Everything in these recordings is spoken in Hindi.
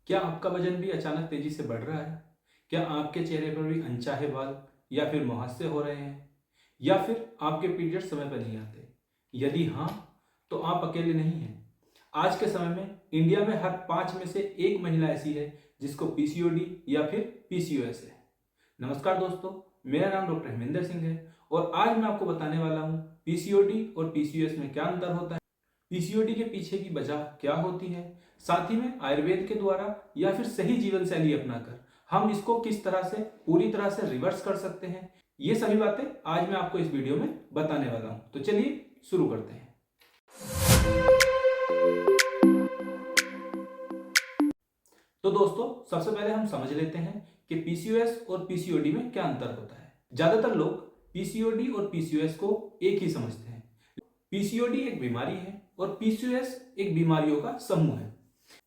क्या आपका वजन भी अचानक तेजी से बढ़ रहा है? क्या आपके चेहरे पर भी अनचाहे बाल या फिर मुहासे हो रहे हैं? या फिर आपके पीरियड समय पर नहीं आते? यदि हाँ, तो आप अकेले नहीं हैं। आज के समय में इंडिया में हर 5 में से एक महिला ऐसी है जिसको पीसीओडी या फिर पीसीओएस है। नमस्कार दोस्तों, मेरा नाम डॉक्टर हेमेंद्र सिंह है और आज मैं आपको बताने वाला हूँ पीसीओडी और पीसीओएस में क्या अंतर होता है, पीसीओडी के पीछे की वजह क्या होती है, साथ ही में आयुर्वेद के द्वारा या फिर सही जीवन शैली अपनाकर हम इसको किस तरह से पूरी तरह से रिवर्स कर सकते हैं। ये सभी बातें आज मैं आपको इस वीडियो में बताने वाला हूं। तो चलिए शुरू करते हैं। तो दोस्तों, सबसे पहले हम समझ लेते हैं कि पीसीओएस और पीसीओडी में क्या अंतर होता है। ज्यादातर लोग पीसीओडी और पीसीओएस को एक ही समझते हैं। पीसीओडी एक बीमारी है और पीसीओएस एक बीमारियों का समूह है।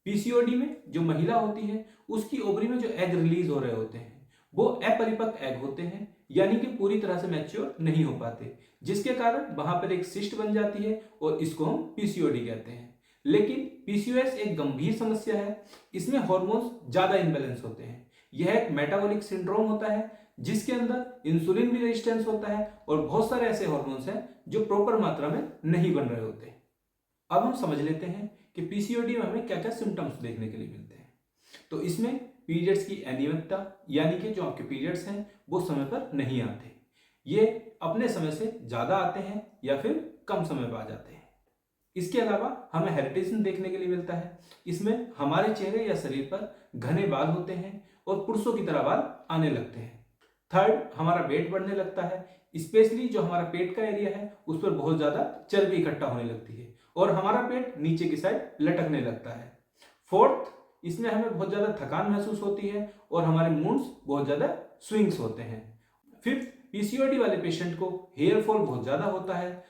पीसीओडी में जो महिला होती है उसकी ओवरी में जो एग रिलीज हो रहे होते हैं वो अपरिपक्व एग होते हैं, यानी कि पूरी तरह से मैच्योर नहीं हो पाते, जिसके कारण वहां पर एक सिस्ट बन जाती है और इसको हम पीसीओडी कहते हैं। लेकिन पीसीओएस एक गंभीर समस्या है। इसमें हार्मोन्स ज्यादा इनबैलेंस होते हैं। यह एक मेटाबॉलिक सिंड्रोम होता है जिसके अंदर इंसुलिन भी रेजिस्टेंस होता है और बहुत सारे ऐसे हार्मोन्स हैं जो प्रॉपर मात्रा में नहीं बन रहे होते। अब हम समझ लेते हैं कि पीसीओडी में हमें क्या क्या सिम्टम्स देखने के लिए मिलते हैं। तो इसमें पीरियड्स की अनियमितता, यानी कि जो आपके पीरियड्स हैं वो समय पर नहीं आते, ये अपने समय से ज्यादा आते हैं या फिर कम समय पर आ जाते हैं। इसके अलावा हमें हेरिटेशन देखने के लिए मिलता है। इसमें हमारे चेहरे या शरीर पर घने बाल होते हैं और पुरुषों की तरह बाल आने लगते हैं। थर्ड, हमारा वेट बढ़ने लगता है, स्पेशली जो हमारा पेट का एरिया है उस पर बहुत ज्यादा चर्बी इकट्ठा होने लगती है और हमारा पेट नीचे की साइड लटकने लगता है। फोर्थ, इसमें हमें बहुत ज्यादा थकान महसूस होती है और हमारे मूड्स बहुत ज्यादा स्विंग्स होते हैं। फिफ्थ, पीसीओडी वाले पेशेंट को हेयर फॉल बहुत ज्यादा होता है।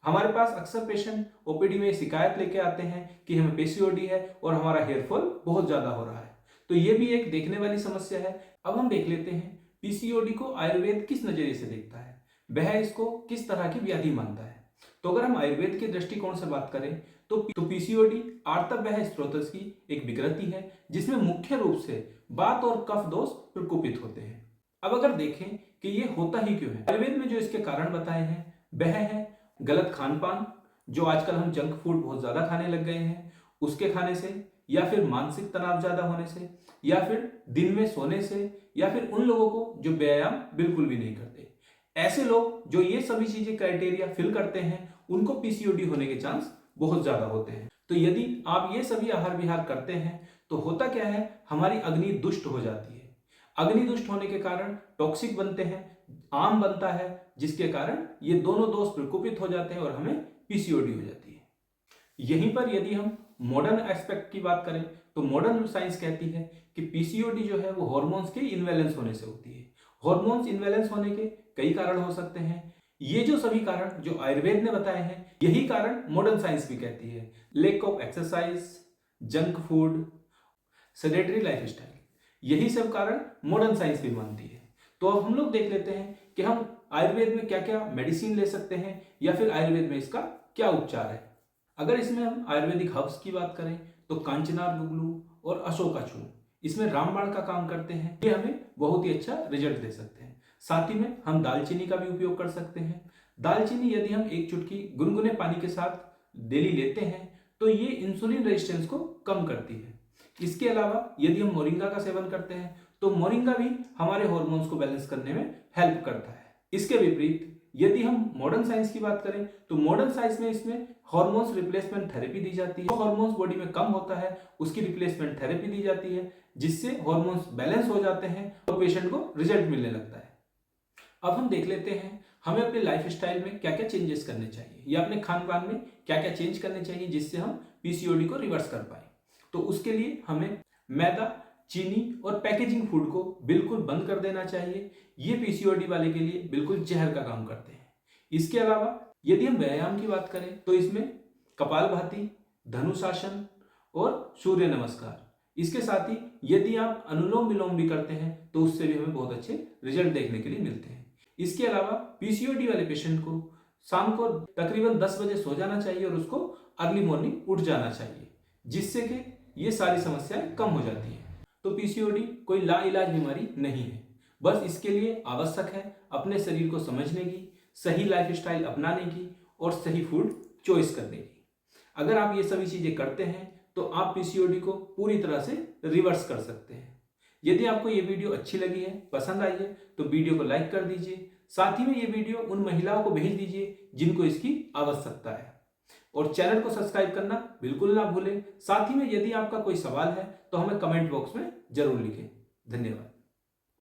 हमारे पास अक्सर पेशेंट ओपीडी में शिकायत लेके आते हैं कि हमें पीसीओडी है और हमारा हेयर फॉल बहुत ज्यादा हो रहा है। तो ये भी एक देखने वाली समस्या है। अब हम देख लेते हैं पीसीओडी को आयुर्वेद किस नजरिए से देखता है, वह इसको किस तरह की व्याधि मानता है। तो अगर हम आयुर्वेद के दृष्टिकोण से बात करें तो पीसीओडी आर्तव्य स्त्रोतस की एक विकृति है जिसमें मुख्य रूप से वात और कफ दोष प्रकोपित होते हैं। अब अगर देखें कि ये होता ही क्यों है, आयुर्वेद में जो इसके कारण बताए हैं वह है गलत खान पान, जो आजकल हम जंक फूड बहुत ज्यादा खाने लग गए हैं, उसके खाने से, या फिर मानसिक तनाव ज्यादा होने से, या फिर दिन में सोने से, या फिर उन लोगों को जो व्यायाम बिल्कुल भी नहीं करते। ऐसे लोग जो ये सभी चीजें क्राइटेरिया फिल करते हैं उनको पीसीओडी होने के चांस बहुत ज्यादा होते हैं। तो यदि आप ये सभी आहार विहार करते हैं तो होता क्या है, हमारी अग्नि दुष्ट हो जाती है। अग्नि दुष्ट होने के कारण टॉक्सिक बनते हैं, आम बनता है, जिसके कारण ये दोनों दोष प्रकोपित हो जाते हैं और हमें पीसीओडी हो जाती है। यहीं पर यदि हम मॉडर्न एस्पेक्ट की बात करें तो मॉडर्न साइंस कहती है कि पीसीओडी जो है वो हार्मोन्स के इनबैलेंस होने से होती है। हार्मोन्स इनबैलेंस होने के कई कारण हो सकते हैं। ये जो सभी कारण जो आयुर्वेद ने बताए हैं यही कारण मॉडर्न साइंस भी कहती है। Lack of exercise, junk food, sedentary lifestyle, यही सब कारण मॉडर्न साइंस भी मानती है। तो अब हम लोग देख लेते हैं कि हम आयुर्वेद में क्या क्या मेडिसिन ले सकते हैं या फिर आयुर्वेद में इसका क्या उपचार है। अगर इसमें हम आयुर्वेदिक हर्ब्स की बात करें तो कांचनार गुगलू और अशोकाचूर्ण इसमें रामबाण का काम करते हैं, ये हमें बहुत ही अच्छा रिजल्ट दे सकते हैं। साथ ही में हम दालचीनी का भी उपयोग कर सकते हैं। दालचीनी यदि हम एक चुटकी गुनगुने पानी के साथ डेली लेते हैं तो ये इंसुलिन रेजिस्टेंस को कम करती है। इसके अलावा यदि हम मोरिंगा का सेवन करते हैं तो मोरिंगा भी हमारे हार्मोन्स को बैलेंस करने में हेल्प करता है। इसके विपरीत यदि हम मॉडर्न साइंस की बात करें तो मॉडर्न साइंस में इसमें हार्मोन्स रिप्लेसमेंट थेरेपी दी जाती है। हार्मोन्स बॉडी में कम होता है उसकी रिप्लेसमेंट थेरेपी दी जाती है, जिससे हार्मोन्स बैलेंस हो जाते हैं और पेशेंट को रिजल्ट मिलने लगता है। अब हम देख लेते हैं हमें अपने लाइफ स्टाइल में क्या क्या चेंजेस करने चाहिए या अपने खान पान में क्या क्या चेंज करने चाहिए जिससे हम पीसीओडी को रिवर्स कर पाए। तो उसके लिए हमें मैदा, चीनी और पैकेजिंग फूड को बिल्कुल बंद कर देना चाहिए। ये पीसीओडी वाले के लिए बिल्कुल जहर का काम करते हैं। इसके अलावा यदि हम व्यायाम की बात करें तो इसमें कपालभाति, धनुषासन और सूर्य नमस्कार, इसके साथ ही यदि आप अनुलोम विलोम भी करते हैं तो उससे भी हमें बहुत अच्छे रिजल्ट देखने के लिए मिलते हैं। इसके अलावा पीसीओडी वाले पेशेंट को शाम को तकरीबन 10 बजे सो जाना चाहिए और उसको अर्ली मॉर्निंग उठ जाना चाहिए, जिससे कि ये सारी समस्याएं कम हो जाती हैं। तो पीसीओडी कोई लाइलाज बीमारी नहीं है, बस इसके लिए आवश्यक है अपने शरीर को समझने की, सही लाइफस्टाइल अपनाने की और सही फूड चॉइस करने की। अगर आप ये सभी चीजें करते हैं तो आप पीसीओडी को पूरी तरह से रिवर्स कर सकते हैं। यदि आपको ये वीडियो अच्छी लगी है, पसंद आई है, तो वीडियो को लाइक कर दीजिए। साथ ही में ये वीडियो उन महिलाओं को भेज दीजिए जिनको इसकी आवश्यकता है, और चैनल को सब्सक्राइब करना बिल्कुल ना भूलें। साथ ही में यदि आपका कोई सवाल है तो हमें कमेंट बॉक्स में जरूर लिखें। धन्यवाद।